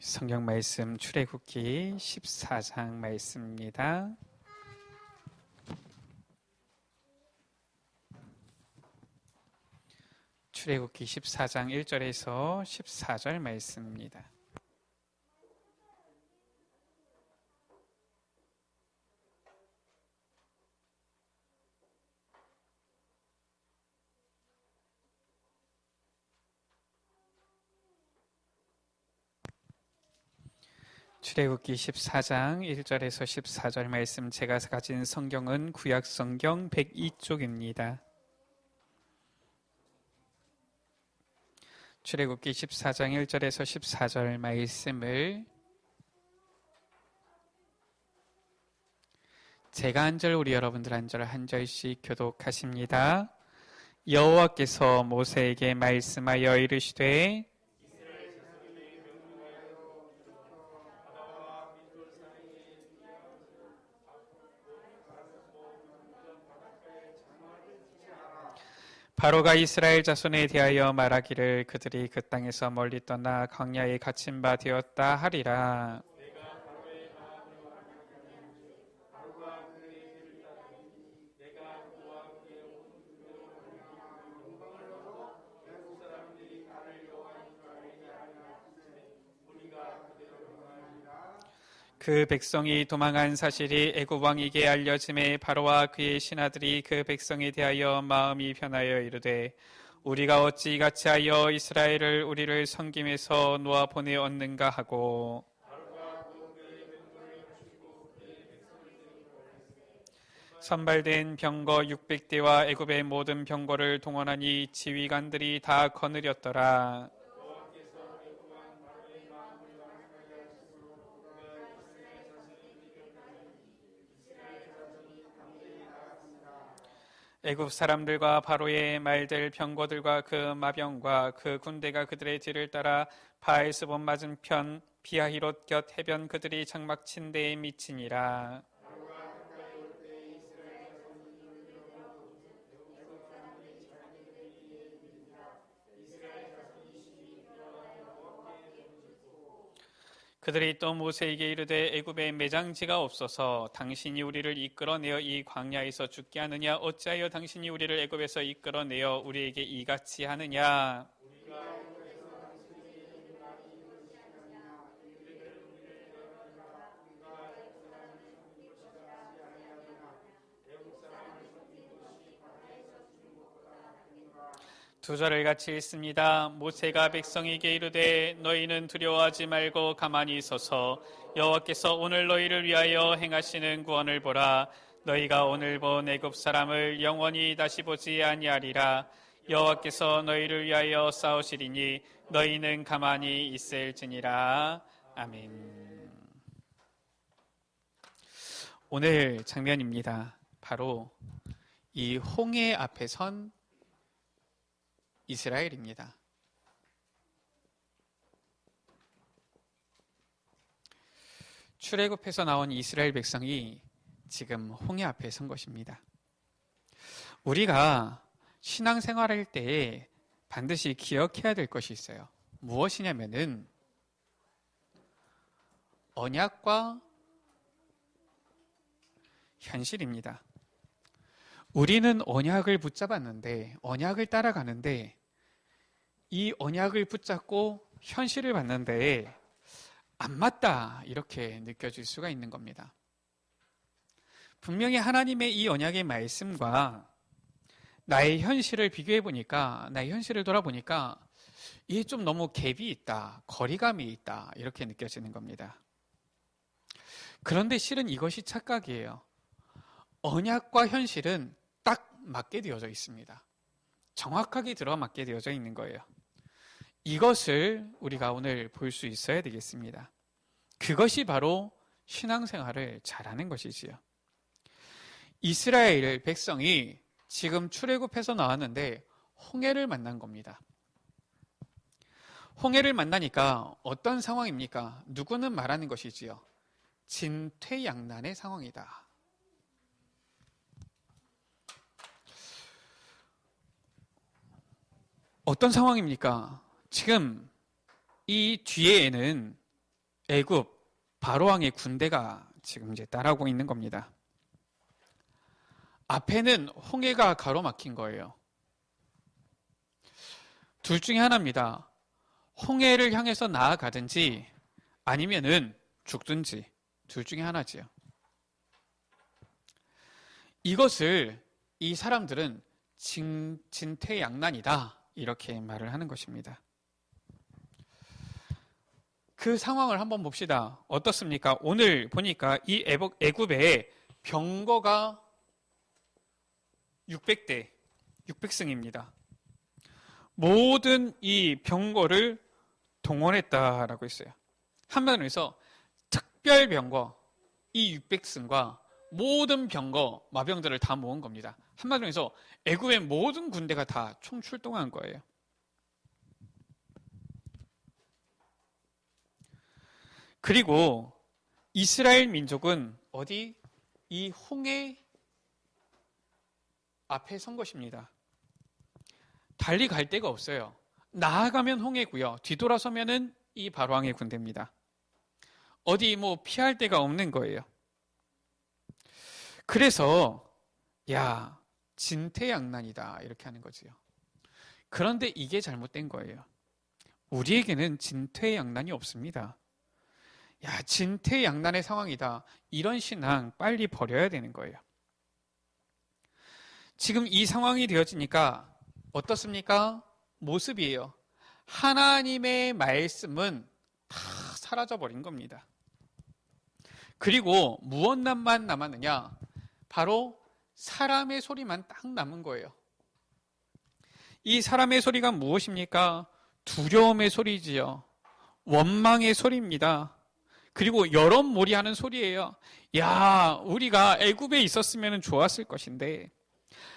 성경 말씀 출애굽기 14장 말씀입니다. 출애굽기 14장 1절에서 14절 말씀입니다. 출애굽기 14장 1절에서 14절 말씀, 제가 가진 성경은 구약 성경 102쪽입니다. 출애굽기 14장 1절에서 14절 말씀을 제가 한 절, 우리 여러분들 한 절 한 절씩 교독하십니다. 여호와께서 모세에게 말씀하여 이르시되 바로가 이스라엘 자손에 대하여 말하기를 그들이 그 땅에서 멀리 떠나 광야에 갇힌 바 되었다 하리라. 그 백성이 도망한 사실이 애굽 왕에게 알려짐에 바로와 그의 신하들이 그 백성에 대하여 마음이 변하여 이르되 우리가 어찌 이같이 하여 이스라엘을 우리를 섬김에서 놓아 보내었는가 하고 선발된 병거 600대와 애굽의 모든 병거를 동원하니 지휘관들이 다 거느렸더라. 애굽 사람들과 바로의 말들 병거들과 그 마병과 그 군대가 그들의 뒤를 따라 바알스본 맞은편 비하히롯 곁 해변 그들이 장막 친 데에 미치니라. 그들이 또 모세에게 이르되 애굽에 매장지가 없어서 당신이 우리를 이끌어내어 이 광야에서 죽게 하느냐? 어찌하여 당신이 우리를 애굽에서 이끌어내어 우리에게 이같이 하느냐? 두 절을 같이 읽습니다. 모세가 백성에게 이르되 너희는 두려워하지 말고 가만히 서서 여호와께서 오늘 너희를 위하여 행하시는 구원을 보라. 너희가 오늘 본 애굽 사람을 영원히 다시 보지 아니하리라. 여호와께서 너희를 위하여 싸우시리니 너희는 가만히 있을지니라. 아멘. 오늘 장면입니다. 바로 이 홍해 앞에 선 이스라엘입니다. 출애굽에서 나온 이스라엘 백성이 지금 홍해 앞에 선 것입니다. 우리가 신앙생활할 때 반드시 기억해야 될 것이 있어요. 무엇이냐면은 언약과 현실입니다. 우리는 언약을 붙잡았는데, 언약을 따라가는데 이 언약을 붙잡고 현실을 봤는데 안 맞다 이렇게 느껴질 수가 있는 겁니다. 분명히 하나님의 이 언약의 말씀과 나의 현실을 비교해 보니까, 나의 현실을 돌아보니까 이게 좀 너무 갭이 있다, 거리감이 있다 이렇게 느껴지는 겁니다. 그런데 실은 이것이 착각이에요. 언약과 현실은 딱 맞게 되어져 있습니다. 정확하게 들어맞게 되어져 있는 거예요. 이것을 우리가 오늘 볼 수 있어야 되겠습니다. 그것이 바로 신앙생활을 잘하는 것이지요. 이스라엘 백성이 지금 출애굽해서 나왔는데 홍해를 만난 겁니다. 홍해를 만나니까 어떤 상황입니까? 누구는 말하는 것이지요. 진퇴양난의 상황이다. 어떤 상황입니까? 지금 이 뒤에는 애굽 바로 왕의 군대가 지금 이제 따라오고 있는 겁니다. 앞에는 홍해가 가로막힌 거예요. 둘 중에 하나입니다. 홍해를 향해서 나아가든지 아니면은 죽든지 둘 중에 하나지요. 이것을 이 사람들은 진퇴양난이다 이렇게 말을 하는 것입니다. 그 상황을 한번 봅시다. 어떻습니까? 오늘 보니까 이 애굽에 병거가 600대, 600승입니다. 모든 이 병거를 동원했다라고 했어요. 한마디로 해서 특별 병거, 이 600승과 모든 병거, 마병들을 다 모은 겁니다. 한마디로 해서 애굽의 모든 군대가 다 총출동한 거예요. 그리고 이스라엘 민족은 어디? 이 홍해 앞에 선 것입니다. 달리 갈 데가 없어요. 나아가면 홍해고요. 뒤돌아서면은 이 바로왕의 군대입니다. 어디 뭐 피할 데가 없는 거예요. 그래서 야, 진퇴양난이다 이렇게 하는 거지요. 그런데 이게 잘못된 거예요. 우리에게는 진퇴양난이 없습니다. 야, 진퇴양난의 상황이다. 이런 신앙 빨리 버려야 되는 거예요. 지금 이 상황이 되어지니까 어떻습니까? 모습이에요. 하나님의 말씀은 다 사라져버린 겁니다. 그리고 무엇만 남았느냐? 바로 사람의 소리만 딱 남은 거예요. 이 사람의 소리가 무엇입니까? 두려움의 소리지요. 원망의 소리입니다. 그리고 여론몰이하는 소리예요. 야, 우리가 애굽에 있었으면 좋았을 것인데.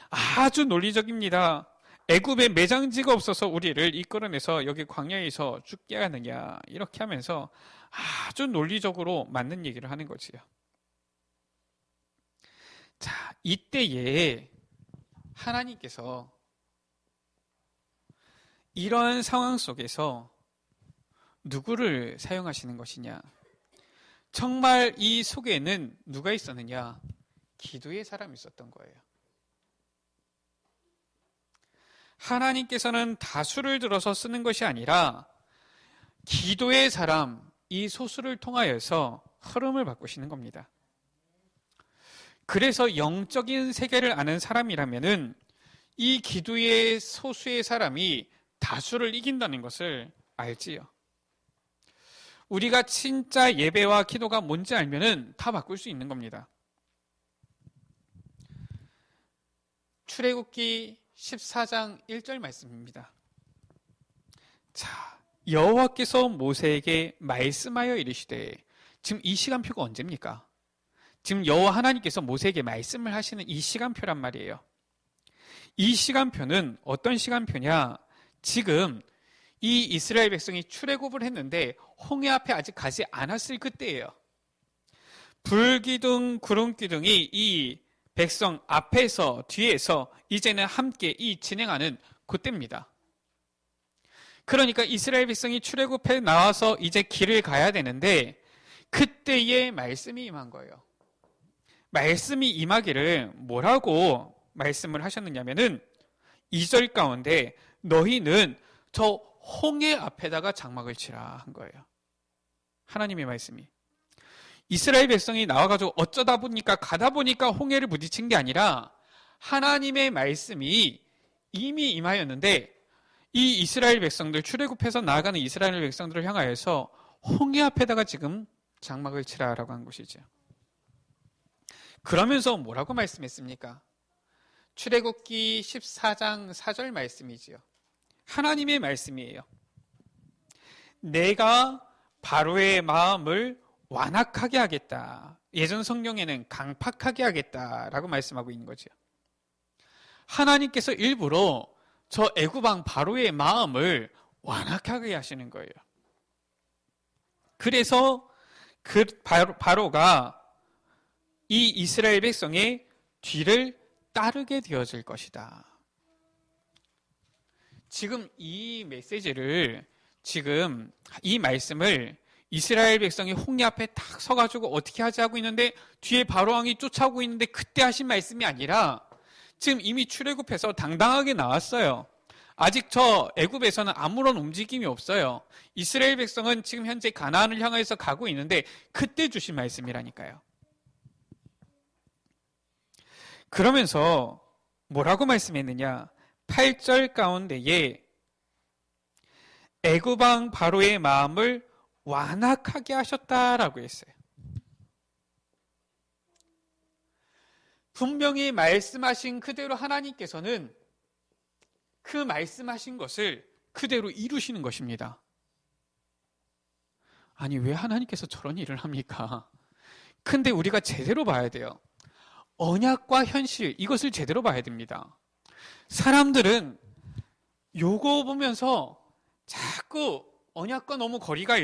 아주 논리적입니다. 애굽에 매장지가 없어서 우리를 이끌어내서 여기 광야에서 죽게 하느냐 이렇게 하면서 아주 논리적으로 맞는 얘기를 하는 거지요. 자, 이때에 하나님께서 이런 상황 속에서 누구를 사용하시는 것이냐? 정말 이 속에는 누가 있었느냐? 기도의 사람이 있었던 거예요. 하나님께서는 다수를 들어서 쓰는 것이 아니라 기도의 사람, 이 소수를 통하여서 흐름을 바꾸시는 겁니다. 그래서 영적인 세계를 아는 사람이라면은 이 기도의 소수의 사람이 다수를 이긴다는 것을 알지요. 우리가 진짜 예배와 기도가 뭔지 알면은 다 바꿀 수 있는 겁니다. 출애굽기 14장 1절 말씀입니다. 자, 여호와께서 모세에게 말씀하여 이르시되, 지금 이 시간표가 언제입니까? 지금 여호와 하나님께서 모세에게 말씀을 하시는 이 시간표란 말이에요. 이 시간표는 어떤 시간표냐? 지금 이 이스라엘 백성이 출애굽을 했는데 홍해 앞에 아직 가지 않았을 그때예요. 불기둥, 구름기둥이 이 백성 앞에서 뒤에서 이제는 함께 이 진행하는 그때입니다. 그러니까 이스라엘 백성이 출애굽해 나와서 이제 길을 가야 되는데 그때의 말씀이 임한 거예요. 말씀이 임하기를 뭐라고 말씀을 하셨느냐면은 2절 가운데 너희는 저 홍해 앞에다가 장막을 치라 한 거예요. 하나님의 말씀이. 이스라엘 백성이 나와가지고 어쩌다 보니까 가다 보니까 홍해를 부딪힌 게 아니라 하나님의 말씀이 이미 임하였는데 이 이스라엘 백성들, 출애굽해서 나아가는 이스라엘 백성들을 향하여서 홍해 앞에다가 지금 장막을 치라라고 한 것이죠. 그러면서 뭐라고 말씀했습니까? 출애굽기 14장 4절 말씀이지요. 하나님의 말씀이에요. 내가 바로의 마음을 완악하게 하겠다. 예전 성경에는 강팍하게 하겠다라고 말씀하고 있는 거죠. 하나님께서 일부러 저 애굽왕 바로의 마음을 완악하게 하시는 거예요. 그래서 그 바로가 이 이스라엘 백성의 뒤를 따르게 되어질 것이다. 지금 이 메시지를, 지금 이 말씀을 이스라엘 백성이 홍해 앞에 딱 서가지고 어떻게 하지 하고 있는데 뒤에 바로왕이 쫓아오고 있는데 그때 하신 말씀이 아니라 지금 이미 출애굽해서 당당하게 나왔어요. 아직 저 애굽에서는 아무런 움직임이 없어요. 이스라엘 백성은 지금 현재 가나안을 향해서 가고 있는데 그때 주신 말씀이라니까요. 그러면서 뭐라고 말씀했느냐? 8절 가운데에 애굽 왕 바로의 마음을 완악하게 하셨다라고 했어요. 분명히 말씀하신 그대로 하나님께서는 그 말씀하신 것을 그대로 이루시는 것입니다. 아니, 왜 하나님께서 저런 일을 합니까? 근데 우리가 제대로 봐야 돼요. 언약과 현실, 이것을 제대로 봐야 됩니다. 사람들은 요거 보면서 자꾸 언약과 너무 거리가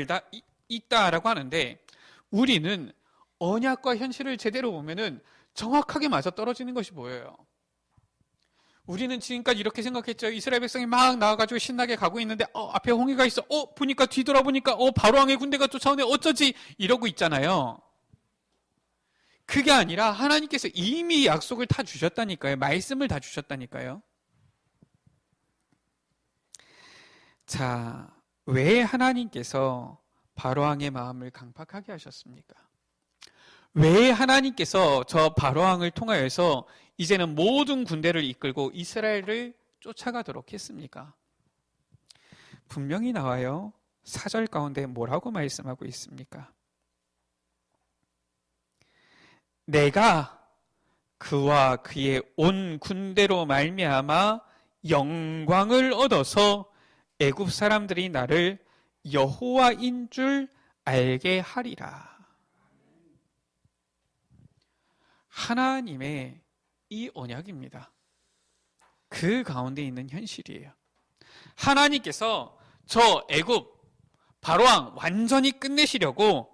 있다라고 하는데 우리는 언약과 현실을 제대로 보면은 정확하게 맞아떨어지는 것이 보여요. 우리는 지금까지 이렇게 생각했죠. 이스라엘 백성이 막 나와가지고 신나게 가고 있는데 앞에 홍해가 있어. 보니까 뒤돌아보니까 바로왕의 군대가 쫓아오네. 어쩌지? 이러고 있잖아요. 그게 아니라 하나님께서 이미 약속을 다 주셨다니까요. 말씀을 다 주셨다니까요. 자, 왜 하나님께서 바로왕의 마음을 강팍하게 하셨습니까? 왜 하나님께서 저 바로왕을 통하여서 이제는 모든 군대를 이끌고 이스라엘을 쫓아가도록 했습니까? 분명히 나와요. 4절 가운데 뭐라고 말씀하고 있습니까? 내가 그와 그의 온 군대로 말미암아 영광을 얻어서 애굽 사람들이 나를 여호와인 줄 알게 하리라. 하나님의 이 언약입니다. 그 가운데 있는 현실이에요. 하나님께서 저 애굽 바로왕 완전히 끝내시려고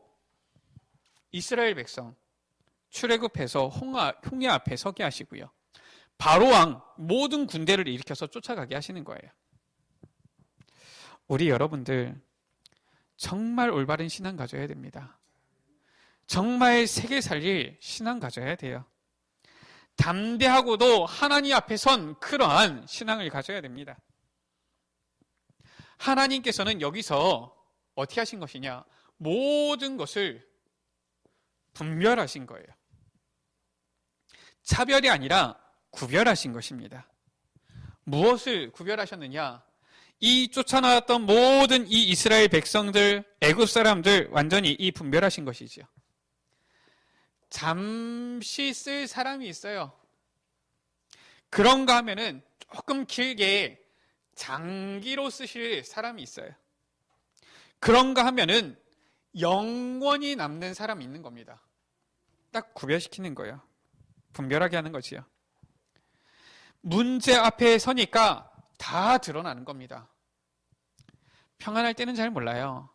이스라엘 백성 출애굽해서 홍해 앞에 서게 하시고요. 바로왕 모든 군대를 일으켜서 쫓아가게 하시는 거예요. 우리 여러분들 정말 올바른 신앙 가져야 됩니다. 정말 세계 살릴 신앙 가져야 돼요. 담대하고도 하나님 앞에 선 그러한 신앙을 가져야 됩니다. 하나님께서는 여기서 어떻게 하신 것이냐? 모든 것을 분별하신 거예요. 차별이 아니라 구별하신 것입니다. 무엇을 구별하셨느냐? 이 쫓아나왔던 모든 이 이스라엘 백성들, 애굽 사람들 완전히 이 분별하신 것이죠. 잠시 쓸 사람이 있어요. 그런가 하면은 조금 길게 장기로 쓰실 사람이 있어요. 그런가 하면은 영원히 남는 사람이 있는 겁니다. 딱 구별시키는 거예요. 분별하게 하는 거지요. 문제 앞에 서니까 다 드러나는 겁니다. 평안할 때는 잘 몰라요.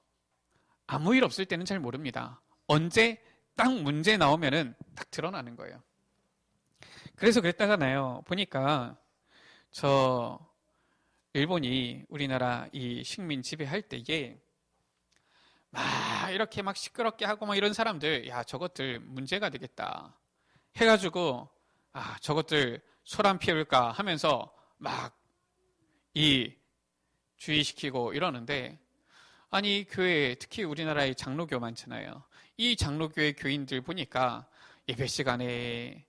아무 일 없을 때는 잘 모릅니다. 언제 딱 문제 나오면은 딱 드러나는 거예요. 그래서 그랬다잖아요. 보니까 저 일본이 우리나라 이 식민 지배할 때에 막 이렇게 막 시끄럽게 하고 막 이런 사람들, 야, 저것들 문제가 되겠다 해가지고 저것들 소란 피울까 하면서 막 이 주의시키고 이러는데, 아니 교회, 특히 우리나라의 장로교 많잖아요. 이 장로교의 교인들 보니까 예배 시간에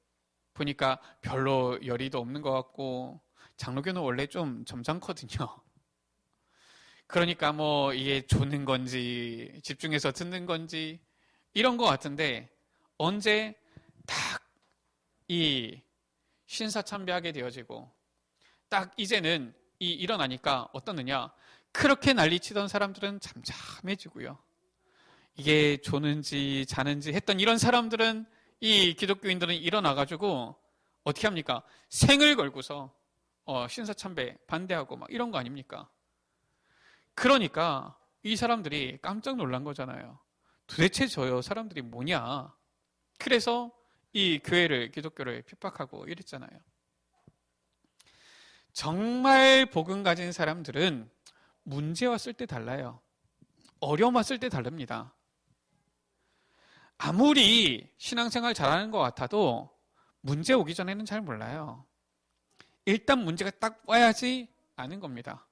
보니까 별로 열의도 없는 것 같고, 장로교는 원래 좀 점잖거든요. 그러니까 뭐 이게 조는 건지 집중해서 듣는 건지 이런 것 같은데, 언제 딱 이 신사참배하게 되어지고 딱 이제는 일어나니까 어떻느냐, 그렇게 난리치던 사람들은 잠잠해지고요. 이게 조는지 자는지 했던 이런 사람들은, 이 기독교인들은 일어나가지고 어떻게 합니까? 생을 걸고서 신사참배 반대하고 막 이런 거 아닙니까? 그러니까 이 사람들이 깜짝 놀란 거잖아요. 도대체 저 사람들이 뭐냐? 그래서 이 교회를, 기독교를 핍박하고 이랬잖아요. 정말 복음 가진 사람들은 문제 왔을 때 달라요. 어려움 왔을 때 다릅니다. 아무리 신앙생활 잘하는 것 같아도 문제 오기 전에는 잘 몰라요. 일단 문제가 딱 와야지 아는 겁니다.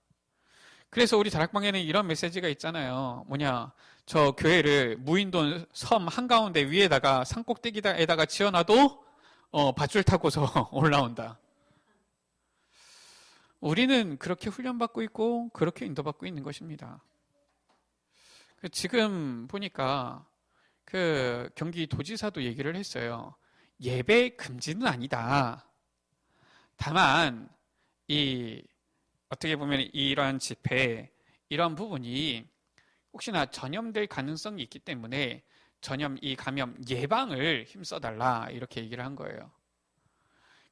그래서 우리 다락방에는 이런 메시지가 있잖아요. 저 교회를 무인도 섬 한가운데 위에다가 산꼭대기에다가 지어놔도 밧줄 타고서 올라온다. 우리는 그렇게 훈련받고 있고 그렇게 인도받고 있는 것입니다. 지금 보니까 그 경기도지사도 얘기를 했어요. 예배 금지는 아니다. 다만 어떻게 보면 이러한 집회, 이런 부분이 혹시나 전염될 가능성이 있기 때문에 감염 예방을 힘써달라 이렇게 얘기를 한 거예요.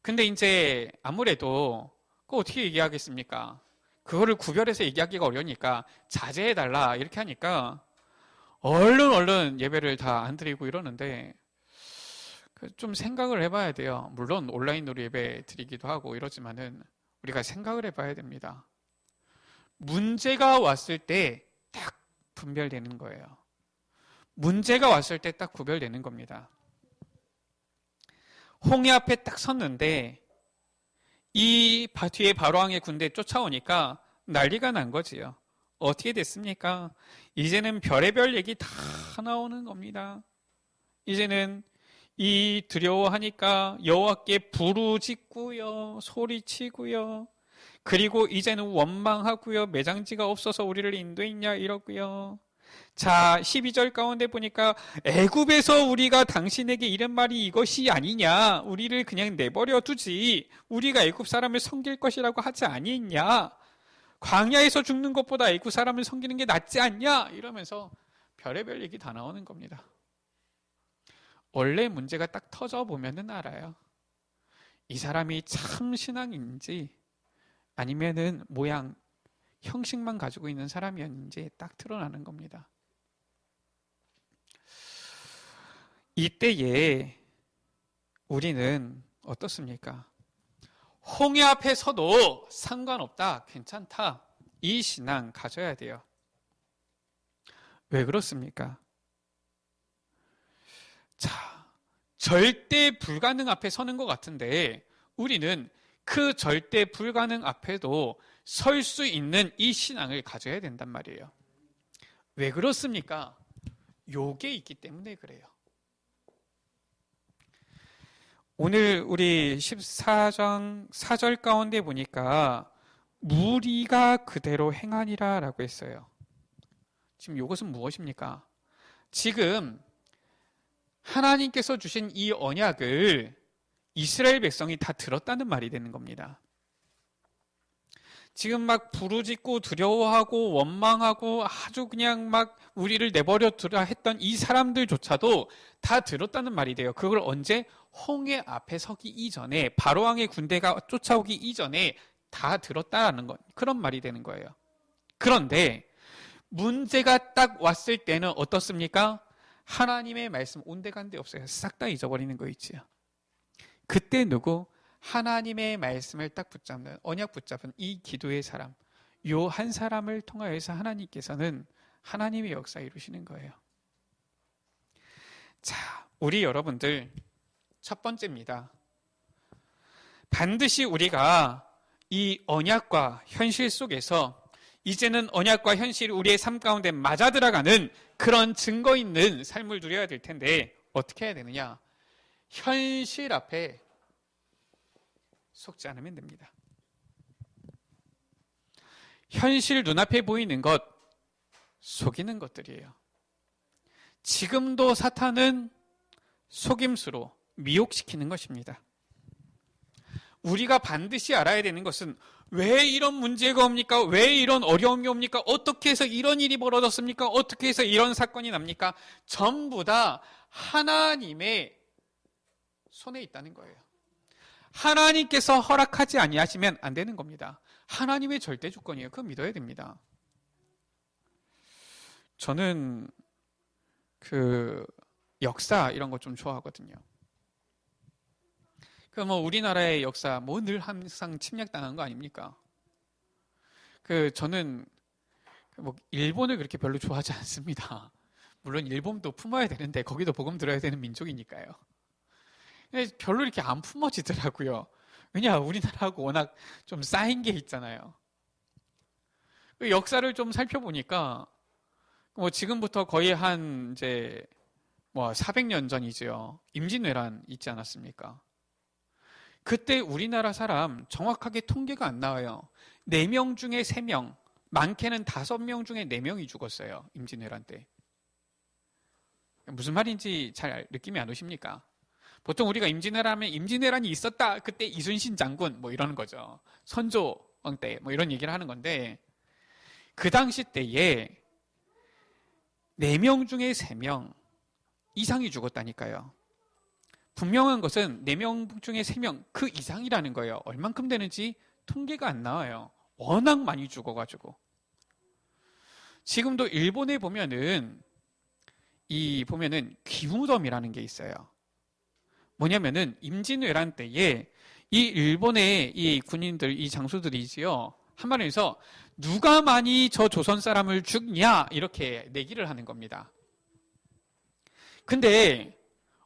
근데 이제 아무래도 그거 어떻게 얘기하겠습니까? 그거를 구별해서 얘기하기가 어려우니까 자제해달라 이렇게 하니까 얼른 예배를 다 안 드리고 이러는데 좀 생각을 해봐야 돼요. 물론 온라인으로 예배 드리기도 하고 이러지만은 우리가 생각을 해봐야 됩니다. 문제가 왔을 때 딱 분별되는 거예요. 문제가 왔을 때 딱 구별되는 겁니다. 홍해 앞에 딱 섰는데 이 뒤에 바로왕의 군대 쫓아오니까 난리가 난 거지요. 어떻게 됐습니까? 이제는 별의별 얘기 다 나오는 겁니다. 이제는 이 두려워하니까 여호와께 부르짖고요, 소리치고요. 그리고 이제는 원망하고요, 매장지가 없어서 우리를 인도했냐 이러고요. 자, 12절 가운데 보니까 애굽에서 우리가 당신에게 이런 말이 이것이 아니냐, 우리를 그냥 내버려 두지, 우리가 애굽 사람을 섬길 것이라고 하지 아니했냐, 광야에서 죽는 것보다 애굽 사람을 섬기는 게 낫지 않냐 이러면서 별의별 얘기 다 나오는 겁니다. 원래 문제가 딱 터져보면은 알아요. 이 사람이 참 신앙인지 아니면은 모양, 형식만 가지고 있는 사람이었는지 딱 드러나는 겁니다. 이때에 우리는 어떻습니까? 홍해 앞에 서도 상관없다, 괜찮다, 이 신앙 가져야 돼요. 왜 그렇습니까? 자, 절대 불가능 앞에 서는 것 같은데 우리는 그 절대 불가능 앞에도 설 수 있는 이 신앙을 가져야 된단 말이에요. 왜 그렇습니까? 요게 있기 때문에 그래요. 오늘 우리 14장 4절 가운데 보니까 무리가 그대로 행하니라 라고 했어요. 지금 이것은 무엇입니까? 지금 하나님께서 주신 이 언약을 이스라엘 백성이 다 들었다는 말이 되는 겁니다. 지금 막 부르짖고 두려워하고 원망하고 아주 그냥 막 우리를 내버려 두라 했던 이 사람들조차도 다 들었다는 말이 돼요. 그걸 언제? 홍해 앞에 서기 이전에, 바로왕의 군대가 쫓아오기 이전에 다 들었다라는 것, 그런 말이 되는 거예요. 그런데 문제가 딱 왔을 때는 어떻습니까? 하나님의 말씀 온데간데 없어요. 싹 다 잊어버리는 거 있지요. 그때 누구? 하나님의 말씀을 딱 붙잡는, 언약 붙잡은 이 기도의 사람, 요 한 사람을 통하여서 하나님께서는 하나님의 역사 이루시는 거예요. 자, 우리 여러분들 첫 번째입니다. 반드시 우리가 이 언약과 현실 속에서 이제는 언약과 현실이 우리의 삶 가운데 맞아 들어가는 그런 증거 있는 삶을 누려야 될 텐데 어떻게 해야 되느냐? 현실 앞에 속지 않으면 됩니다. 현실 눈앞에 보이는 것, 속이는 것들이에요. 지금도 사탄은 속임수로 미혹시키는 것입니다. 우리가 반드시 알아야 되는 것은 왜 이런 문제가 옵니까? 왜 이런 어려움이 옵니까? 어떻게 해서 이런 일이 벌어졌습니까? 어떻게 해서 이런 사건이 납니까? 전부 다 하나님의 손에 있다는 거예요. 하나님께서 허락하지 아니하시면 안 되는 겁니다. 하나님의 절대 주권이에요. 그거 믿어야 됩니다. 저는 역사 이런 거 좀 좋아하거든요. 우리나라의 역사 늘 항상 침략당한 거 아닙니까? 저는 일본을 그렇게 별로 좋아하지 않습니다. 물론 일본도 품어야 되는데 거기도 복음 들어야 되는 민족이니까요. 근데 별로 이렇게 안 품어지더라고요. 왜냐, 우리나라하고 워낙 좀 쌓인 게 있잖아요. 그 역사를 좀 살펴보니까 뭐 지금부터 거의 한 이제 뭐 400년 전이죠. 임진왜란 있지 않았습니까? 그때 우리나라 사람 정확하게 통계가 안 나와요. 4명 중에 3명, 많게는 5명 중에 4명이 죽었어요. 임진왜란 때. 무슨 말인지 잘 느낌이 안 오십니까? 보통 우리가 임진왜란 하면 임진왜란이 있었다. 그때 이순신 장군 뭐 이러는 거죠. 선조왕 때 뭐 이런 얘기를 하는 건데, 그 당시 때에 4명 중에 3명 이상이 죽었다니까요. 분명한 것은 4명 중에 3명 그 이상이라는 거예요. 얼만큼 되는지 통계가 안 나와요. 워낙 많이 죽어가지고. 지금도 일본에 보면은 귀무덤이라는 게 있어요. 뭐냐면은 임진왜란 때에 이 일본의 이 군인들, 이 장수들이지요. 한마디로 누가 많이 저 조선 사람을 죽냐 이렇게 내기를 하는 겁니다. 근데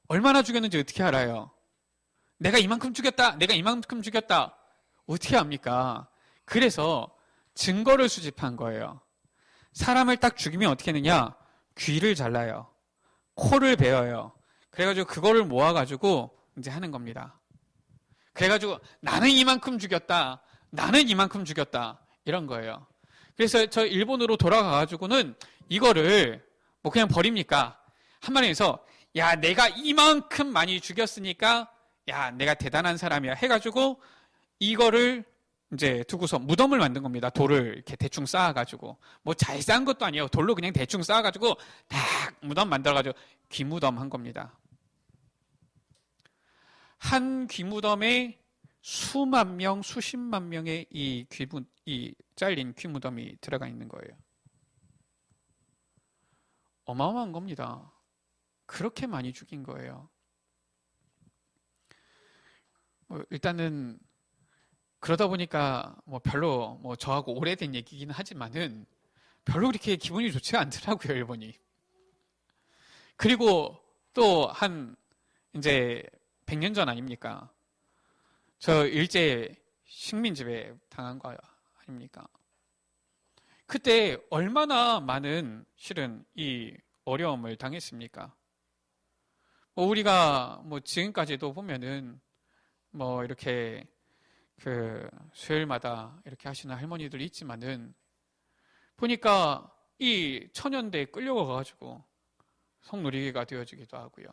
얼마나 죽였는지 어떻게 알아요? 내가 이만큼 죽였다, 내가 이만큼 죽였다. 어떻게 합니까? 그래서 증거를 수집한 거예요. 사람을 딱 죽이면 어떻게 하느냐? 귀를 잘라요. 코를 베어요. 그래가지고 그거를 모아가지고 이제 하는 겁니다. 그래가지고 나는 이만큼 죽였다, 나는 이만큼 죽였다, 이런 거예요. 그래서 저 일본으로 돌아가가지고는 이거를 뭐 그냥 버립니까? 한마디에서 야, 내가 이만큼 많이 죽였으니까 야, 내가 대단한 사람이야 해가지고 이거를 이제 두고서 무덤을 만든 겁니다. 돌을 이렇게 대충 쌓아가지고 뭐 잘 쌓은 것도 아니에요. 돌로 그냥 대충 쌓아가지고 딱 무덤 만들어가지고 귀무덤 한 겁니다. 한 귀무덤에 수만 명, 수십만 명의 이 잘린 귀무덤이 들어가 있는 거예요. 어마어마한 겁니다. 그렇게 많이 죽인 거예요. 일단은 그러다 보니까 뭐 별로 뭐 저하고 오래된 얘기긴 하지만은 별로 그렇게 기분이 좋지가 않더라고요, 일본이. 그리고 또 한 이제 100년 전 아닙니까? 저 일제 식민지배 당한 거 아닙니까? 그때 얼마나 많은 실은 이 어려움을 당했습니까? 뭐 우리가 뭐 지금까지도 보면은 뭐 이렇게 그 수요일마다 이렇게 하시는 할머니들이 있지만은 보니까 이 천연대에 끌려가가지고 성노리개가 되어지기도 하고요.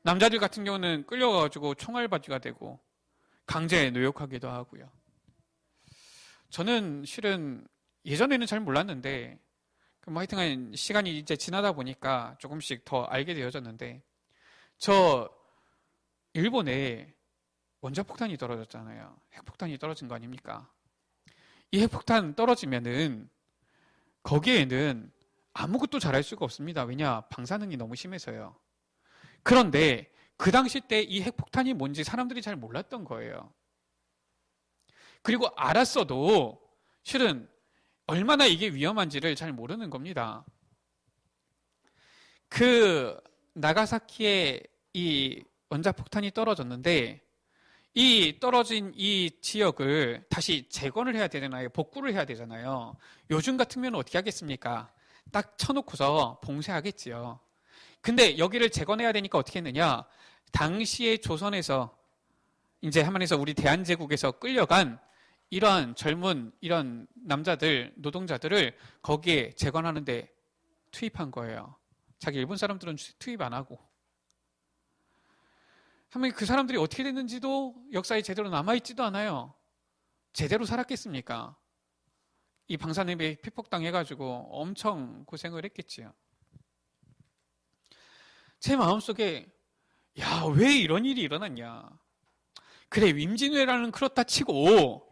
남자들 같은 경우는 끌려가가지고 총알바지가 되고 강제에 노역하기도 하고요. 저는 실은 예전에는 잘 몰랐는데 뭐 하여튼간 시간이 이제 지나다 보니까 조금씩 더 알게 되어졌는데, 저 일본에 원자폭탄이 떨어졌잖아요. 핵폭탄이 떨어진 거 아닙니까? 이 핵폭탄 떨어지면은 거기에는 아무것도 잘할 수가 없습니다. 왜냐? 방사능이 너무 심해서요. 그런데 그 당시 때 이 핵폭탄이 뭔지 사람들이 잘 몰랐던 거예요. 그리고 알았어도 실은 얼마나 이게 위험한지를 잘 모르는 겁니다. 그 나가사키에 이 원자폭탄이 떨어졌는데 이 떨어진 이 지역을 다시 재건을 해야 되잖아요. 복구를 해야 되잖아요. 요즘 같으면 어떻게 하겠습니까? 딱 쳐놓고서 봉쇄하겠지요. 근데 여기를 재건해야 되니까 어떻게 했느냐? 당시에 조선에서 이제 한마디에서 우리 대한제국에서 끌려간 이런 젊은 이런 남자들, 노동자들을 거기에 재건하는데 투입한 거예요. 자기 일본 사람들은 투입 안 하고. 한번 그 사람들이 어떻게 됐는지도 역사에 제대로 남아있지도 않아요. 제대로 살았겠습니까? 이 방사능에 피폭당해가지고 엄청 고생을 했겠지요. 제 마음속에 야, 왜 이런 일이 일어났냐. 그래, 임진왜란은 그렇다 치고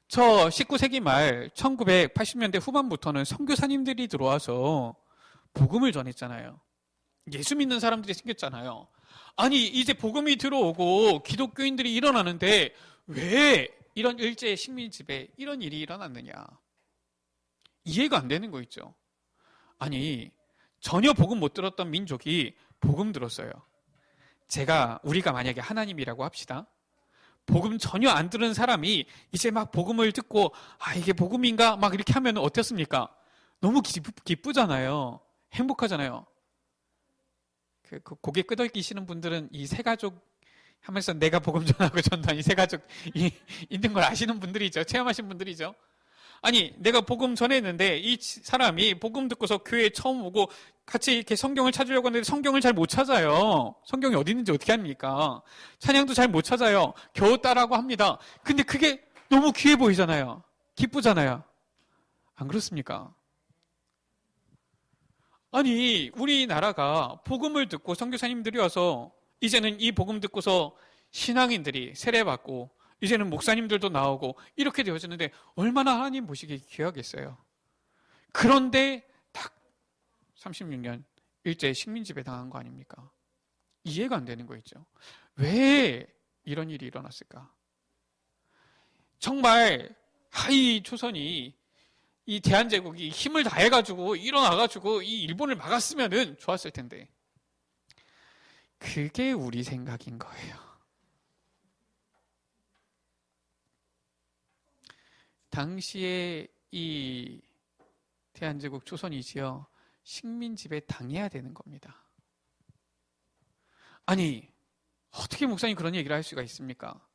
저 19세기 말 1980년대 후반부터는 선교사님들이 들어와서 복음을 전했잖아요. 예수 믿는 사람들이 생겼잖아요. 아니, 이제 복음이 들어오고 기독교인들이 일어나는데 왜 이런 일제 식민지배 이런 일이 일어났느냐. 이해가 안 되는 거 있죠. 아니, 전혀 복음 못 들었던 민족이 복음 들었어요. 우리가 만약에 하나님이라고 합시다. 복음 전혀 안 들은 사람이 이제 막 복음을 듣고 이게 복음인가 막 이렇게 하면 어떻습니까? 너무 기쁘잖아요. 행복하잖아요. 그 고개 끄덕이시는 분들은 이 세 가족 하면서 내가 복음 전하고 전도한 이 세 가족이 있는 걸 아시는 분들이죠. 체험하신 분들이죠. 아니, 내가 복음 전했는데 이 사람이 복음 듣고서 교회에 처음 오고 같이 이렇게 성경을 찾으려고 하는데 성경을 잘 못 찾아요. 성경이 어디 있는지 어떻게 합니까? 찬양도 잘 못 찾아요. 겨우 따라고 합니다. 근데 그게 너무 귀해 보이잖아요. 기쁘잖아요. 안 그렇습니까? 아니, 우리나라가 복음을 듣고 선교사님들이 와서 이제는 이 복음 듣고서 신앙인들이 세례받고 이제는 목사님들도 나오고 이렇게 되어졌는데 얼마나 하나님 보시기에 귀하겠어요. 그런데 딱 36년 일제 식민지배 당한 거 아닙니까? 이해가 안 되는 거 있죠. 왜 이런 일이 일어났을까? 정말 이 조선이 이 대한제국이 힘을 다해가지고 일어나가지고 이 일본을 막았으면은 좋았을 텐데 그게 우리 생각인 거예요. 당시에 이 대한제국 조선이지요. 식민지배 당해야 되는 겁니다. 아니, 어떻게 목사님 그런 얘기를 할 수가 있습니까?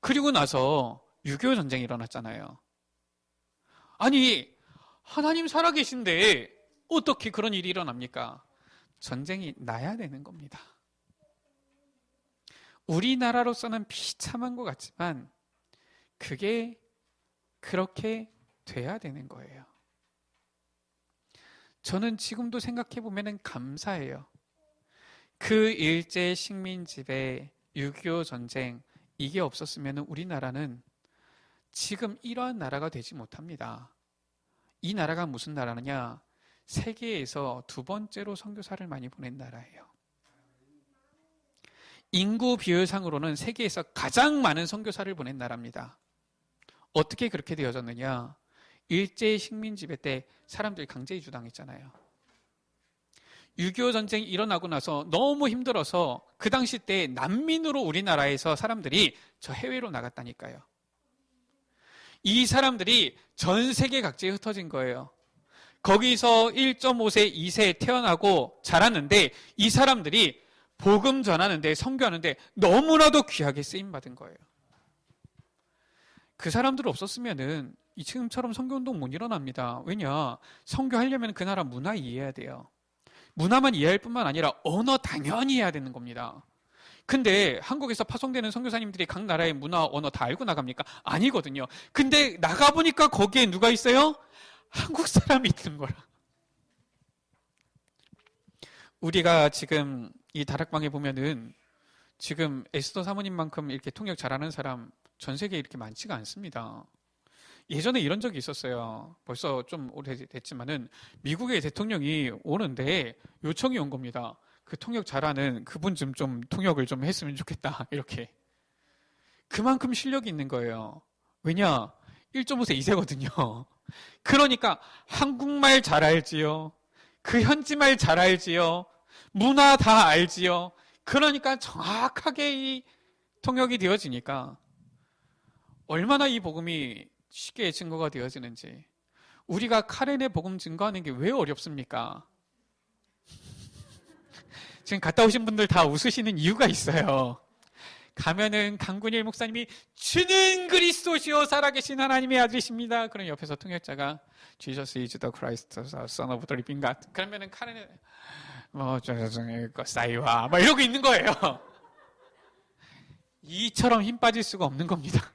그리고 나서 6.25 전쟁이 일어났잖아요. 아니, 하나님 살아계신데 어떻게 그런 일이 일어납니까? 전쟁이 나야 되는 겁니다. 우리나라로서는 비참한 것 같지만 그게 그렇게 돼야 되는 거예요. 저는 지금도 생각해보면 감사해요. 그 일제 식민지배, 6.25 전쟁 이게 없었으면 우리나라는 지금 이러한 나라가 되지 못합니다. 이 나라가 무슨 나라냐? 세계에서 두 번째로 선교사를 많이 보낸 나라예요. 인구 비율상으로는 세계에서 가장 많은 선교사를 보낸 나라입니다. 어떻게 그렇게 되어졌느냐? 일제 식민지배 때 사람들이 강제 이주당했잖아요. 6.25 전쟁이 일어나고 나서 너무 힘들어서 그 당시 때 난민으로 우리나라에서 사람들이 저 해외로 나갔다니까요. 이 사람들이 전 세계 각지에 흩어진 거예요. 거기서 1.5세, 2세 태어나고 자랐는데 이 사람들이 복음 전하는데 선교하는데 너무나도 귀하게 쓰임받은 거예요. 그 사람들 없었으면은 지금처럼 선교운동 못 일어납니다. 왜냐? 선교하려면 그 나라 문화 이해해야 돼요. 문화만 이해할 뿐만 아니라 언어 당연히 해야 되는 겁니다. 근데 한국에서 파송되는 선교사님들이 각 나라의 문화, 언어 다 알고 나갑니까? 아니거든요. 근데 나가보니까 거기에 누가 있어요? 한국 사람이 있는 거라. 우리가 지금 이 다락방에 보면은 지금 에스더 사모님만큼 이렇게 통역 잘하는 사람 전 세계에 이렇게 많지가 않습니다. 예전에 이런 적이 있었어요. 벌써 좀 오래됐지만은 미국의 대통령이 오는데 요청이 온 겁니다. 그 통역 잘하는 그분 좀 통역을 좀 했으면 좋겠다. 이렇게. 그만큼 실력이 있는 거예요. 왜냐? 1.5세 2세거든요. 그러니까 한국말 잘 알지요. 그 현지말 잘 알지요. 문화 다 알지요. 그러니까 정확하게 이 통역이 되어지니까 얼마나 이 복음이 쉽게 증거가 되어지는지. 우리가 카렌의 복음 증거하는 게 왜 어렵습니까? 지금 갔다 오신 분들 다 웃으시는 이유가 있어요. 가면은 강군일 목사님이 주는 그리스도시요 살아계신 하나님의 아들이십니다. 그럼 옆에서 통역자가 Jesus is the Christ, Son of the Living God. 그러면은 카렌은 싸이와 막 이러고 있는 거예요. 이처럼 힘 빠질 수가 없는 겁니다.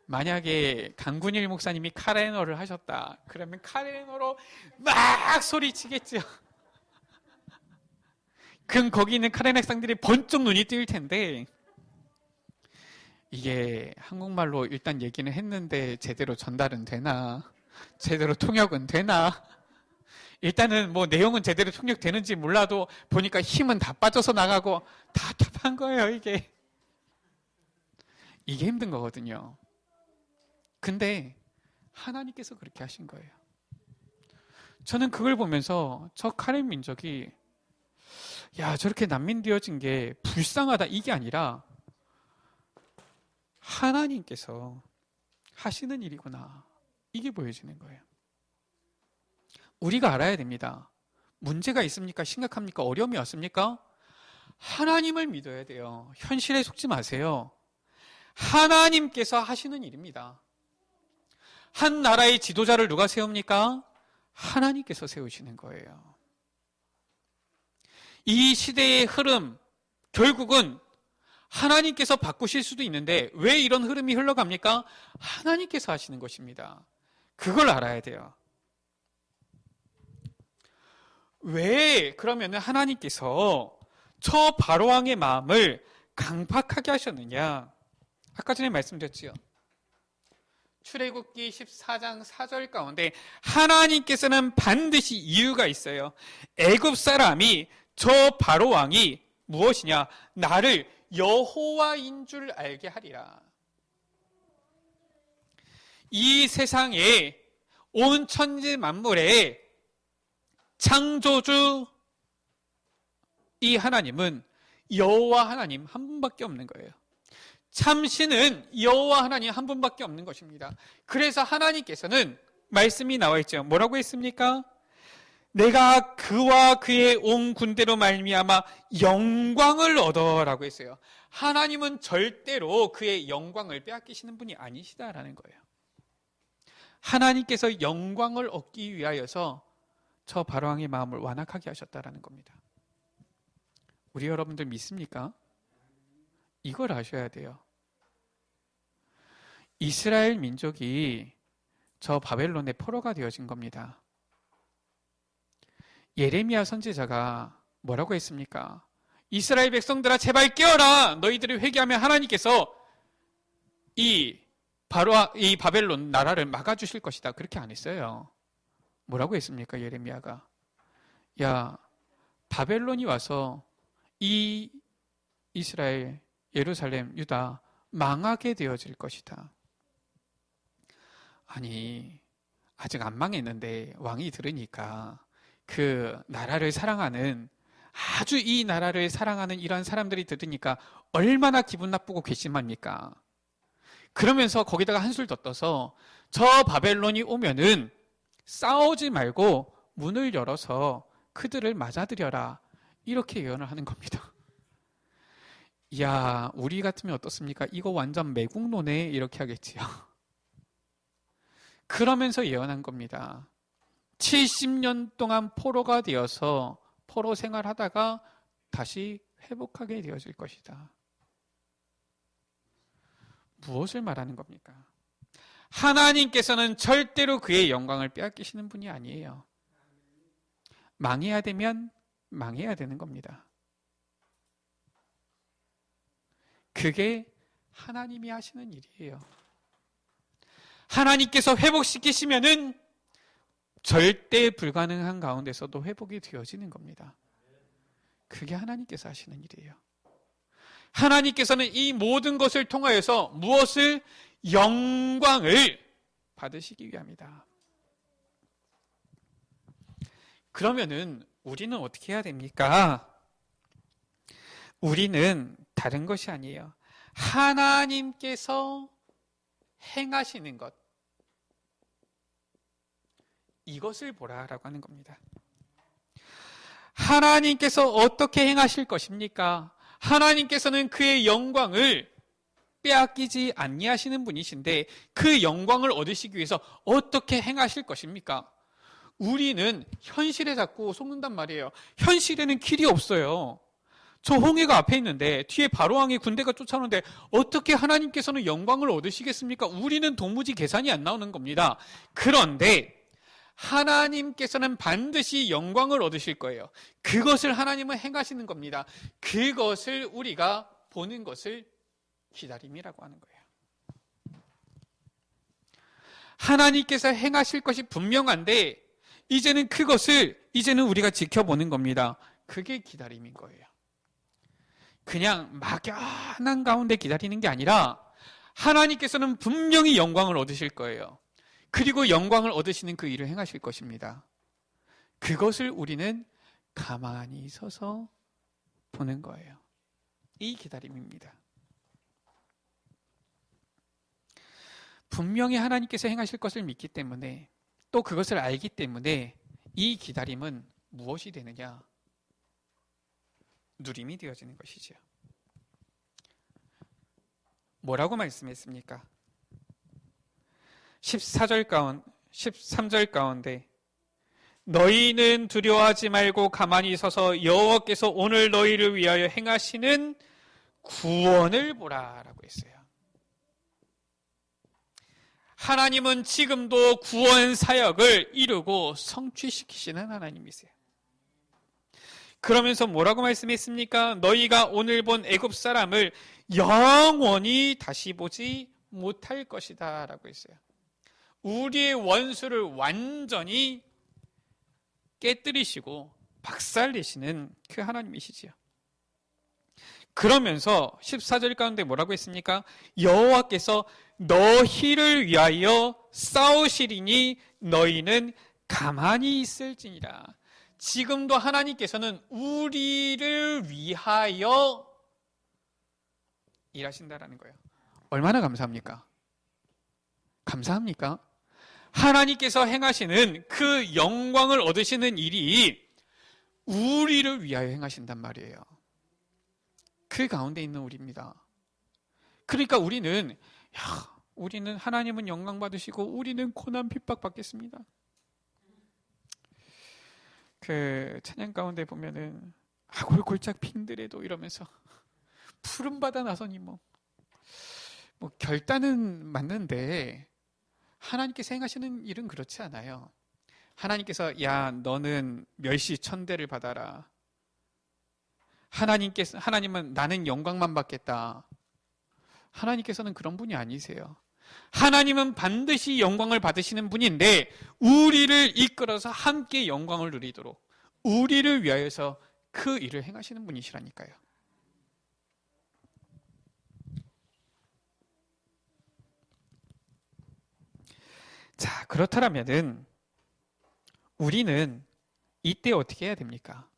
만약에 강군일 목사님이 카레너를 하셨다. 그러면 카레너로 막 소리치겠죠. 그럼 거기 있는 카레너 학생들이 번쩍 눈이 뜰 텐데 이게 한국말로 일단 얘기는 했는데 제대로 전달은 되나? 제대로 통역은 되나? 일단은 뭐 내용은 제대로 통역되는지 몰라도 보니까 힘은 다 빠져서 나가고 답답한 거예요, 이게. 이게 힘든 거거든요. 근데 하나님께서 그렇게 하신 거예요. 저는 그걸 보면서 저 카렌 민족이 야, 저렇게 난민 되어진 게 불쌍하다 이게 아니라 하나님께서 하시는 일이구나, 이게 보여지는 거예요. 우리가 알아야 됩니다. 문제가 있습니까? 심각합니까? 어려움이 왔습니까? 하나님을 믿어야 돼요. 현실에 속지 마세요. 하나님께서 하시는 일입니다. 한 나라의 지도자를 누가 세웁니까? 하나님께서 세우시는 거예요. 이 시대의 흐름, 결국은 하나님께서 바꾸실 수도 있는데 왜 이런 흐름이 흘러갑니까? 하나님께서 하시는 것입니다. 그걸 알아야 돼요. 왜 그러면 하나님께서 저 바로왕의 마음을 강팍하게 하셨느냐? 아까 전에 말씀드렸지요. 출애굽기 14장 4절 가운데 하나님께서는 반드시 이유가 있어요. 애굽 사람이 저 바로왕이 무엇이냐? 나를 여호와인 줄 알게 하리라. 이 세상에 온 천지 만물의 창조주 이 하나님은 여호와 하나님 한 분밖에 없는 거예요. 참신은 여호와 하나님 한 분밖에 없는 것입니다. 그래서 하나님께서는 말씀이 나와 있죠. 뭐라고 했습니까? 내가 그와 그의 온 군대로 말미암아 영광을 얻어라고 했어요. 하나님은 절대로 그의 영광을 빼앗기시는 분이 아니시다라는 거예요. 하나님께서 영광을 얻기 위하여서 저 바로왕의 마음을 완악하게 하셨다라는 겁니다. 우리 여러분들 믿습니까? 이걸 아셔야 돼요. 이스라엘 민족이 저 바벨론의 포로가 되어진 겁니다. 예레미야 선지자가 뭐라고 했습니까? 이스라엘 백성들아 제발 깨어라. 너희들이 회개하면 하나님께서 이 바벨론 나라를 막아주실 것이다. 그렇게 안 했어요. 뭐라고 했습니까? 예레미야가 야, 바벨론이 와서 이 이스라엘, 예루살렘, 유다 망하게 되어질 것이다. 아니, 아직 안 망했는데 왕이 들으니까 그 나라를 사랑하는, 아주 이 나라를 사랑하는 이런 사람들이 들으니까 얼마나 기분 나쁘고 괘씸합니까? 그러면서 거기다가 한술 더 떠서 저 바벨론이 오면은 싸우지 말고 문을 열어서 그들을 맞아들여라, 이렇게 예언을 하는 겁니다. 이야, 우리 같으면 어떻습니까? 이거 완전 매국노네, 이렇게 하겠지요. 그러면서 예언한 겁니다. 70년 동안 포로가 되어서 포로 생활하다가 다시 회복하게 되어질 것이다. 무엇을 말하는 겁니까? 하나님께서는 절대로 그의 영광을 빼앗기시는 분이 아니에요. 망해야 되면 망해야 되는 겁니다. 그게 하나님이 하시는 일이에요. 하나님께서 회복시키시면은 절대 불가능한 가운데서도 회복이 되어지는 겁니다. 그게 하나님께서 하시는 일이에요. 하나님께서는 이 모든 것을 통하여서 무엇을? 영광을 받으시기 위함이다. 그러면은 우리는 어떻게 해야 됩니까? 우리는 다른 것이 아니에요. 하나님께서 행하시는 것, 이것을 보라라고 하는 겁니다. 하나님께서 어떻게 행하실 것입니까? 하나님께서는 그의 영광을 빼앗기지 아니하시는 분이신데 그 영광을 얻으시기 위해서 어떻게 행하실 것입니까? 우리는 현실에 자꾸 속는단 말이에요. 현실에는 길이 없어요. 저 홍해가 앞에 있는데 뒤에 바로왕의 군대가 쫓아오는데 어떻게 하나님께서는 영광을 얻으시겠습니까? 우리는 도무지 계산이 안 나오는 겁니다. 그런데 하나님께서는 반드시 영광을 얻으실 거예요. 그것을 하나님은 행하시는 겁니다. 그것을 우리가 보는 것을 기다림이라고 하는 거예요. 하나님께서 행하실 것이 분명한데 이제는 그것을 우리가 지켜보는 겁니다. 그게 기다림인 거예요. 그냥 막연한 가운데 기다리는 게 아니라 하나님께서는 분명히 영광을 얻으실 거예요. 그리고 영광을 얻으시는 그 일을 행하실 것입니다. 그것을 우리는 가만히 서서 보는 거예요. 이 기다림입니다. 분명히 하나님께서 행하실 것을 믿기 때문에, 또 그것을 알기 때문에 이 기다림은 무엇이 되느냐? 누림이 되어지는 것이죠. 뭐라고 말씀했습니까? 13절 가운데 너희는 두려워하지 말고 가만히 서서 여호와께서 오늘 너희를 위하여 행하시는 구원을 보라 라고 했어요. 하나님은 지금도 구원 사역을 이루고 성취시키시는 하나님이세요. 그러면서 뭐라고 말씀했습니까? 너희가 오늘 본 애굽 사람을 영원히 다시 보지 못할 것이다 라고 했어요. 우리의 원수를 완전히 깨뜨리시고 박살내시는 그 하나님이시지요. 그러면서 14절 가운데 뭐라고 했습니까? 여호와께서 너희를 위하여 싸우시리니 너희는 가만히 있을지니라. 지금도 하나님께서는 우리를 위하여 일하신다라는 거예요. 얼마나 감사합니까? 감사합니까? 하나님께서 행하시는 그 영광을 얻으시는 일이 우리를 위하여 행하신단 말이에요. 그 가운데 있는 우리입니다. 그러니까 우리는 하나님은 영광 받으시고 우리는 고난 핍박 받겠습니다. 그 찬양 가운데 보면은 골골짝 핑들에도 이러면서 푸른 바다 나서니 뭐 결단은 맞는데 하나님께서 행하시는 일은 그렇지 않아요. 하나님께서 너는 멸시 천대를 받아라. 하나님은 나는 영광만 받겠다. 하나님께서는 그런 분이 아니세요. 하나님은 반드시 영광을 받으시는 분인데 우리를 이끌어서 함께 영광을 누리도록 우리를 위하여서 그 일을 행하시는 분이시라니까요. 자, 그렇다면은 우리는 이때 어떻게 해야 됩니까?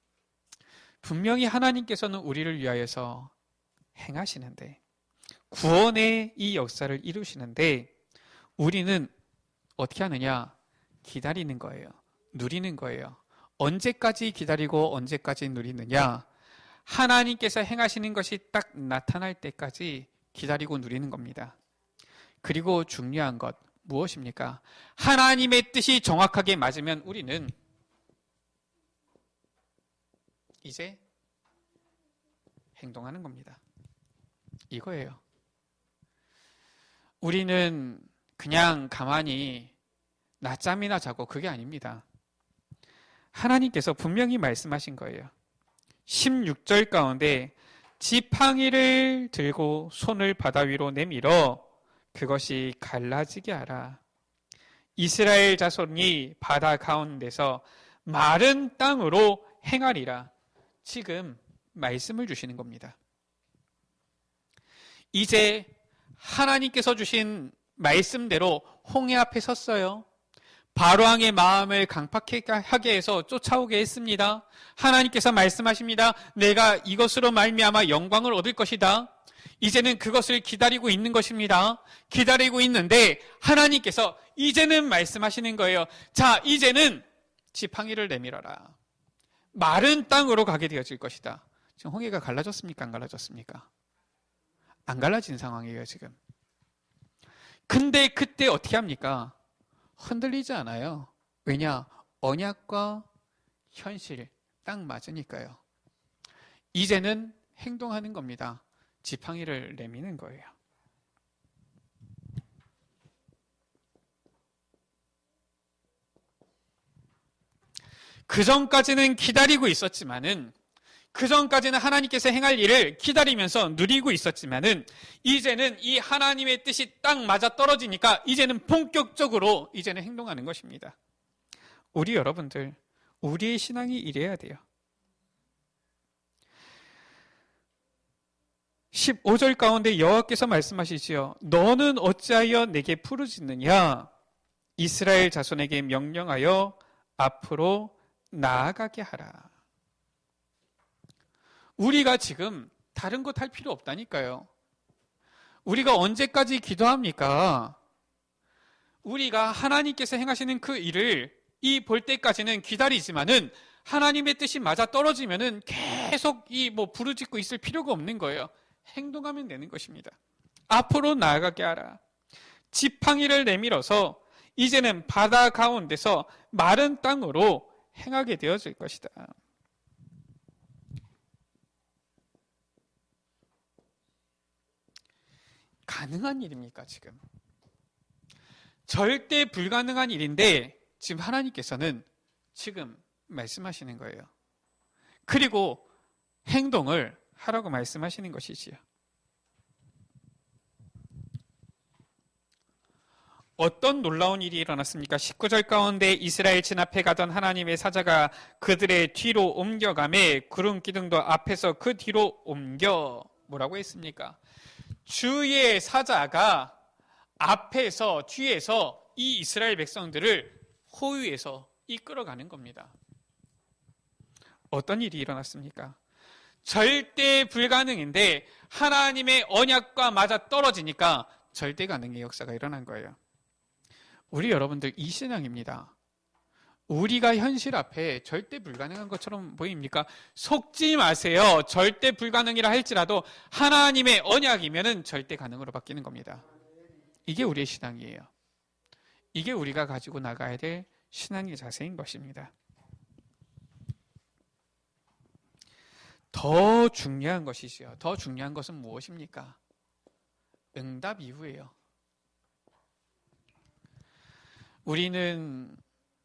분명히 하나님께서는 우리를 위하여서 행하시는데 구원의 이 역사를 이루시는데 우리는 어떻게 하느냐? 기다리는 거예요. 누리는 거예요. 언제까지 기다리고 언제까지 누리느냐? 하나님께서 행하시는 것이 딱 나타날 때까지 기다리고 누리는 겁니다. 그리고 중요한 것 무엇입니까? 하나님의 뜻이 정확하게 맞으면 우리는 이제 행동하는 겁니다. 이거예요. 우리는 그냥 가만히 낮잠이나 자고 그게 아닙니다. 하나님께서 분명히 말씀하신 거예요. 16절 가운데 지팡이를 들고 손을 바다 위로 내밀어 그것이 갈라지게 하라. 이스라엘 자손이 바다 가운데서 마른 땅으로 행하리라. 지금 말씀을 주시는 겁니다. 이제 하나님께서 주신 말씀대로 홍해 앞에 섰어요. 바로왕의 마음을 강팍하게 해서 쫓아오게 했습니다. 하나님께서 말씀하십니다. 내가 이것으로 말미암아 영광을 얻을 것이다. 이제는 그것을 기다리고 있는 것입니다. 기다리고 있는데 하나님께서 이제는 말씀하시는 거예요. 자, 이제는 지팡이를 내밀어라. 마른 땅으로 가게 되어질 것이다. 지금 홍해가 갈라졌습니까? 안 갈라졌습니까? 안 갈라진 상황이에요, 지금. 근데 그때 어떻게 합니까? 흔들리지 않아요. 왜냐? 언약과 현실 딱 맞으니까요. 이제는 행동하는 겁니다. 지팡이를 내미는 거예요. 그 전까지는 기다리고 있었지만은, 그 전까지는 하나님께서 행할 일을 기다리면서 누리고 있었지만은, 이제는 이 하나님의 뜻이 딱 맞아 떨어지니까 이제는 본격적으로 이제는 행동하는 것입니다. 우리 여러분들, 우리의 신앙이 이래야 돼요. 15절 가운데 여호와께서 말씀하시지요. 너는 어찌하여 내게 부르짖느냐? 이스라엘 자손에게 명령하여 앞으로 나아가게 하라. 우리가 지금 다른 것 할 필요 없다니까요. 우리가 언제까지 기도합니까? 우리가 하나님께서 행하시는 그 일을 이 볼 때까지는 기다리지만은 하나님의 뜻이 맞아 떨어지면은 계속 부르짖고 있을 필요가 없는 거예요. 행동하면 되는 것입니다. 앞으로 나아가게 하라. 지팡이를 내밀어서 이제는 바다 가운데서 마른 땅으로 행하게 되어질 것이다. 가능한 일입니까, 지금? 절대 불가능한 일인데 지금 하나님께서는 지금 말씀하시는 거예요. 그리고 행동을 하라고 말씀하시는 것이지요. 어떤 놀라운 일이 일어났습니까? 19절 가운데 이스라엘 진 앞에 가던 하나님의 사자가 그들의 뒤로 옮겨가매 구름 기둥도 앞에서 그 뒤로 옮겨 뭐라고 했습니까? 주의 사자가 앞에서 뒤에서 이 이스라엘 백성들을 호위해서 이끌어가는 겁니다. 어떤 일이 일어났습니까? 절대 불가능인데 하나님의 언약과 맞아 떨어지니까 절대 가능의 역사가 일어난 거예요. 우리 여러분들 이 신앙입니다. 우리가 현실 앞에 절대 불가능한 것처럼 보입니까? 속지 마세요. 절대 불가능이라 할지라도 하나님의 언약이면은 절대 가능으로 바뀌는 겁니다. 이게 우리의 신앙이에요. 이게 우리가 가지고 나가야 될 신앙의 자세인 것입니다. 더 중요한 것이지요. 더 중요한 것은 무엇입니까? 응답 이후예요. 우리는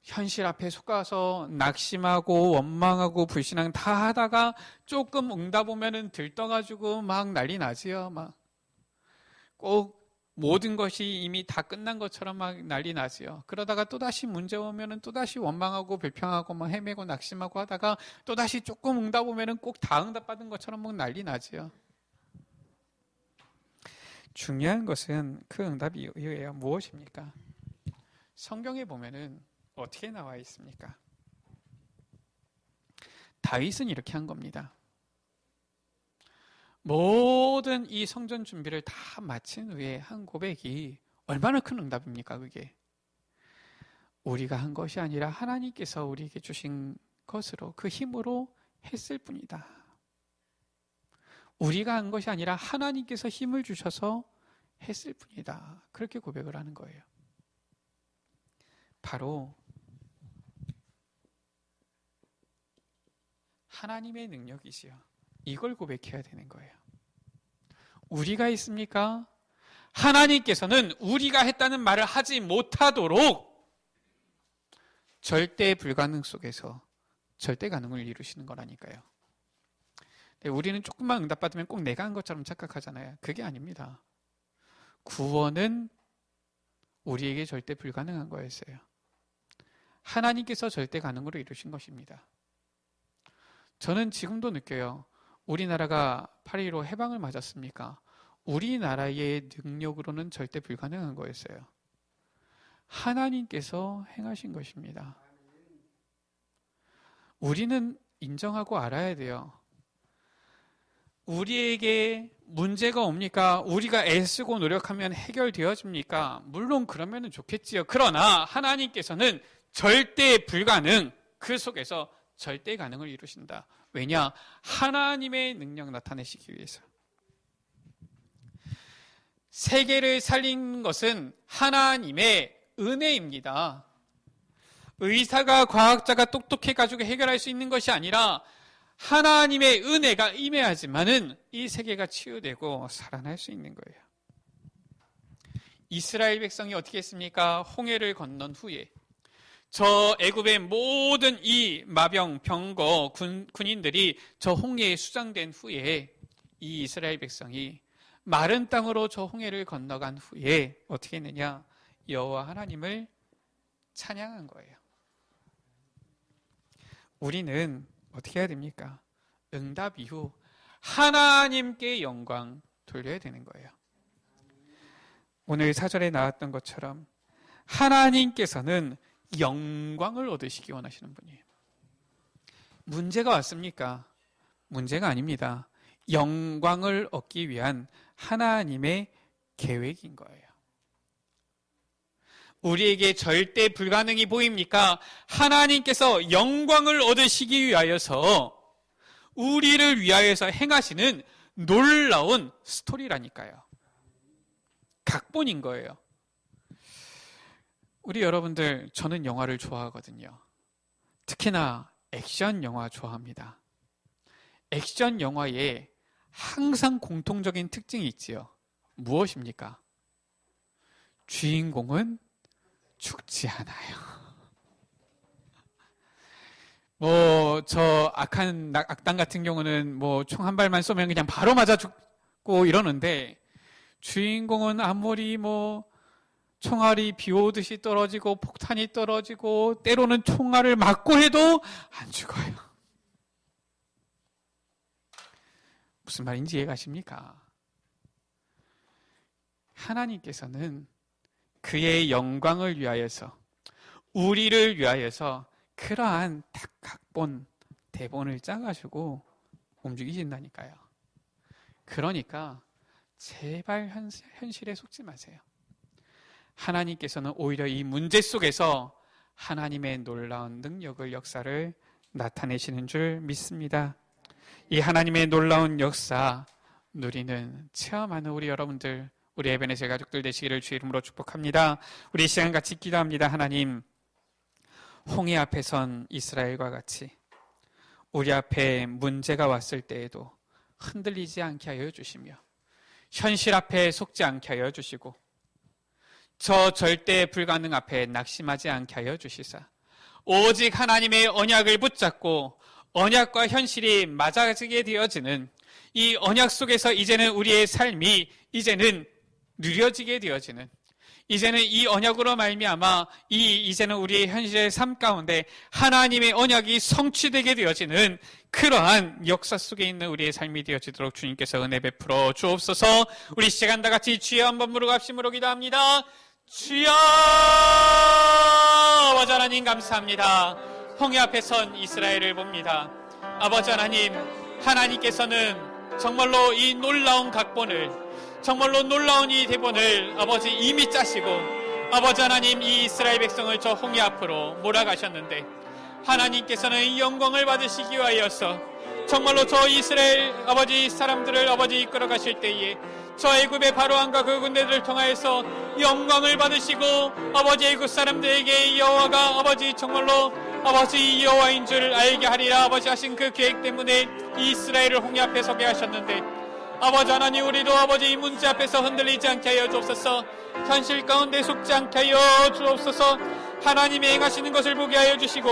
현실 앞에 속아서 낙심하고 원망하고 불신앙 다 하다가 조금 응답 오면은 들떠가지고 막 난리 나지요. 막 꼭 모든 것이 이미 다 끝난 것처럼 막 난리 나지요. 그러다가 또다시 문제 오면은 또다시 원망하고 불평하고 막 헤매고 낙심하고 하다가 또다시 조금 응답 오면은 꼭 다 응답받은 것처럼 막 난리 나지요. 중요한 것은 그 응답 이후에요. 무엇입니까? 성경에 보면은 어떻게 나와 있습니까? 다윗은 이렇게 한 겁니다. 모든 이 성전 준비를 다 마친 후에 한 고백이 얼마나 큰 응답입니까? 그게 우리가 한 것이 아니라 하나님께서 우리에게 주신 것으로 그 힘으로 했을 뿐이다. 우리가 한 것이 아니라 하나님께서 힘을 주셔서 했을 뿐이다. 그렇게 고백을 하는 거예요. 바로 하나님의 능력이지요. 이걸 고백해야 되는 거예요. 우리가 있습니까? 하나님께서는 우리가 했다는 말을 하지 못하도록 절대 불가능 속에서 절대 가능을 이루시는 거라니까요. 우리는 조금만 응답받으면 꼭 내가 한 것처럼 착각하잖아요. 그게 아닙니다. 구원은 우리에게 절대 불가능한 거였어요. 하나님께서 절대 가능으로 이루신 것입니다. 저는 지금도 느껴요. 우리나라가 8.15 해방을 맞았습니까? 우리나라의 능력으로는 절대 불가능한 거였어요. 하나님께서 행하신 것입니다. 우리는 인정하고 알아야 돼요. 우리에게 문제가 옵니까? 우리가 애쓰고 노력하면 해결되어집니까? 물론 그러면 좋겠지요. 그러나 하나님께서는 절대 불가능, 그 속에서 절대 가능을 이루신다. 왜냐? 하나님의 능력 나타내시기 위해서. 세계를 살린 것은 하나님의 은혜입니다. 의사가 과학자가 똑똑해가지고 해결할 수 있는 것이 아니라 하나님의 은혜가 임해야지만은 이 세계가 치유되고 살아날 수 있는 거예요. 이스라엘 백성이 어떻게 했습니까? 홍해를 건넌 후에 저 애굽의 모든 이 마병, 병거, 군인들이 저 홍해에 수장된 후에 이 이스라엘 백성이 마른 땅으로 저 홍해를 건너간 후에 어떻게 했느냐? 여호와 하나님을 찬양한 거예요. 우리는 어떻게 해야 됩니까? 응답 이후 하나님께 영광 돌려야 되는 거예요. 오늘 사절에 나왔던 것처럼 하나님께서는 영광을 얻으시기 원하시는 분이에요. 문제가 왔습니까? 문제가 아닙니다. 영광을 얻기 위한 하나님의 계획인 거예요. 우리에게 절대 불가능이 보입니까? 하나님께서 영광을 얻으시기 위하여서 우리를 위하여서 행하시는 놀라운 스토리라니까요. 각본인 거예요. 우리 여러분들, 저는 영화를 좋아하거든요. 특히나 액션 영화 좋아합니다. 액션 영화에 항상 공통적인 특징이 있지요. 무엇입니까? 주인공은 죽지 않아요. 저 악한 악당 같은 경우는 총 한 발만 쏘면 그냥 바로 맞아 죽고 이러는데, 주인공은 아무리 총알이 비 오듯이 떨어지고 폭탄이 떨어지고 때로는 총알을 맞고 해도 안 죽어요. 무슨 말인지 이해가십니까? 하나님께서는 그의 영광을 위하여서, 우리를 위하여서 그러한 딱 각본, 대본을 짜가지고 움직이신다니까요. 그러니까 제발 현실에 속지 마세요. 하나님께서는 오히려 이 문제 속에서 하나님의 놀라운 능력을, 역사를 나타내시는 줄 믿습니다. 이 하나님의 놀라운 역사 누리는, 체험하는 우리 여러분들, 우리 에베네셀 가족들 되시기를 주 이름으로 축복합니다. 우리 이 시간 같이 기도합니다. 하나님, 홍해 앞에 선 이스라엘과 같이 우리 앞에 문제가 왔을 때에도 흔들리지 않게 하여 주시며, 현실 앞에 속지 않게 하여 주시고, 저 절대 불가능 앞에 낙심하지 않게 하여 주시사, 오직 하나님의 언약을 붙잡고 언약과 현실이 맞아지게 되어지는 이 언약 속에서 이제는 우리의 삶이 이제는 누려지게 되어지는, 이제는 이 언약으로 말미암아 이제는 우리의 현실의 삶 가운데 하나님의 언약이 성취되게 되어지는 그러한 역사 속에 있는 우리의 삶이 되어지도록 주님께서 은혜 베풀어 주옵소서. 우리 시간 다 같이 주여 한번 부르갑심으로 기도합니다. 주여! 아버지 하나님 감사합니다. 홍해 앞에 선 이스라엘을 봅니다. 아버지 하나님, 하나님께서는 정말로 이 놀라운 각본을, 정말로 놀라운 이 대본을 아버지 이미 짜시고, 아버지 하나님, 이 이스라엘 백성을 저 홍해 앞으로 몰아가셨는데, 하나님께서는 이 영광을 받으시기 위하여서 정말로 저 이스라엘 아버지 사람들을 아버지 이끌어 가실 때에 저 애굽의 바로왕과 그 군대들을 통하여서 영광을 받으시고, 아버지 애굽 사람들에게 여호와가 아버지 정말로 아버지 여호와인 줄 알게 하리라 아버지 하신 그 계획 때문에 이스라엘을 홍해 앞에 서게 하셨는데, 아버지 하나님, 우리도 아버지 이 문제 앞에서 흔들리지 않게 하여 주옵소서. 현실 가운데 속지 않게 하여 주옵소서. 하나님이 행하시는 것을 보게 하여 주시고,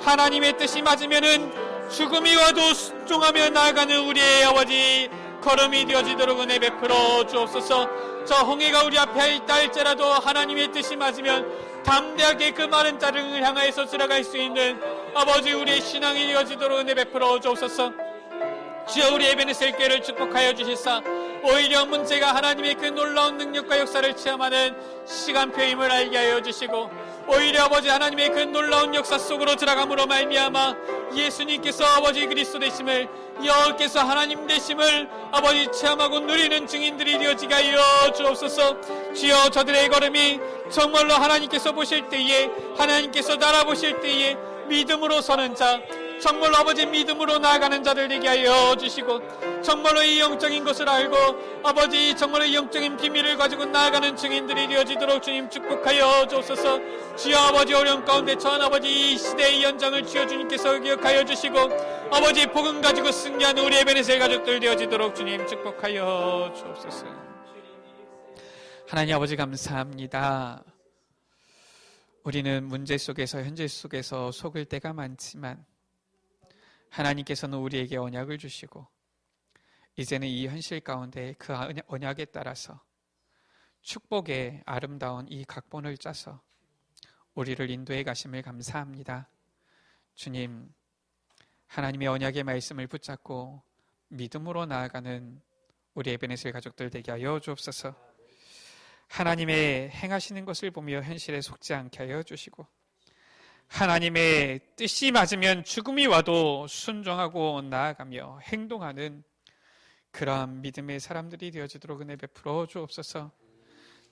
하나님의 뜻이 맞으면은 죽음이 와도 순종하며 나아가는 우리의 아버지 걸음이 되어지도록 은혜 베풀어 주옵소서. 저 홍해가 우리 앞에 있다 할지라도 하나님의 뜻이 맞으면 담대하게 그 마른 땅을 향하여서 들어갈 수 있는 아버지 우리의 신앙이 되어지도록 은혜 베풀어 주옵소서. 주여, 우리 에베네셀 교회를 축복하여 주시사 오히려 문제가 하나님의 그 놀라운 능력과 역사를 체험하는 시간표임을 알게 하여 주시고, 오히려 아버지 하나님의 그 놀라운 역사 속으로 들어감으로 말미암아 예수님께서 아버지 그리스도 되심을, 여호와께서 하나님 되심을 아버지 체험하고 누리는 증인들이 되어지게 하여 주옵소서. 주여, 저들의 걸음이 정말로 하나님께서 보실 때에, 하나님께서 날아보실 때에 믿음으로 서는 자, 정말로 아버지 믿음으로 나아가는 자들 되게 하여 주시고, 정말로 이 영적인 것을 알고 아버지 정말로 이 영적인 비밀을 가지고 나아가는 증인들이 되어지도록 주님 축복하여 주옵소서. 주여, 아버지 어려움 가운데 처한 아버지 이 시대의 연장을 주여 주님께서 기억하여 주시고, 아버지 복음 가지고 승리하는 우리 에베네셀 가족들 되어지도록 주님 축복하여 주옵소서. 하나님 아버지 감사합니다. 우리는 문제 속에서, 현재 속에서 속을 때가 많지만 하나님께서는 우리에게 언약을 주시고, 이제는 이 현실 가운데 그 언약에 따라서 축복의 아름다운 이 각본을 짜서 우리를 인도해 가심을 감사합니다. 주님, 하나님의 언약의 말씀을 붙잡고 믿음으로 나아가는 우리 에베네셀 가족들 되게 하여 주옵소서. 하나님의 행하시는 것을 보며 현실에 속지 않게 하여 주시고, 하나님의 뜻이 맞으면 죽음이 와도 순종하고 나아가며 행동하는 그러한 믿음의 사람들이 되어지도록 은혜 베풀어 주옵소서.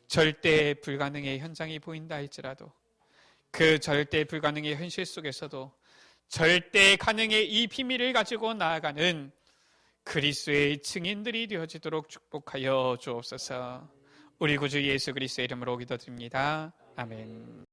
절대 불가능의 현장이 보인다 할지라도 그 절대 불가능의 현실 속에서도 절대 가능의 이 비밀을 가지고 나아가는 그리스도의 증인들이 되어지도록 축복하여 주옵소서. 우리 구주 예수 그리스도의 이름으로 기도드립니다. 아멘.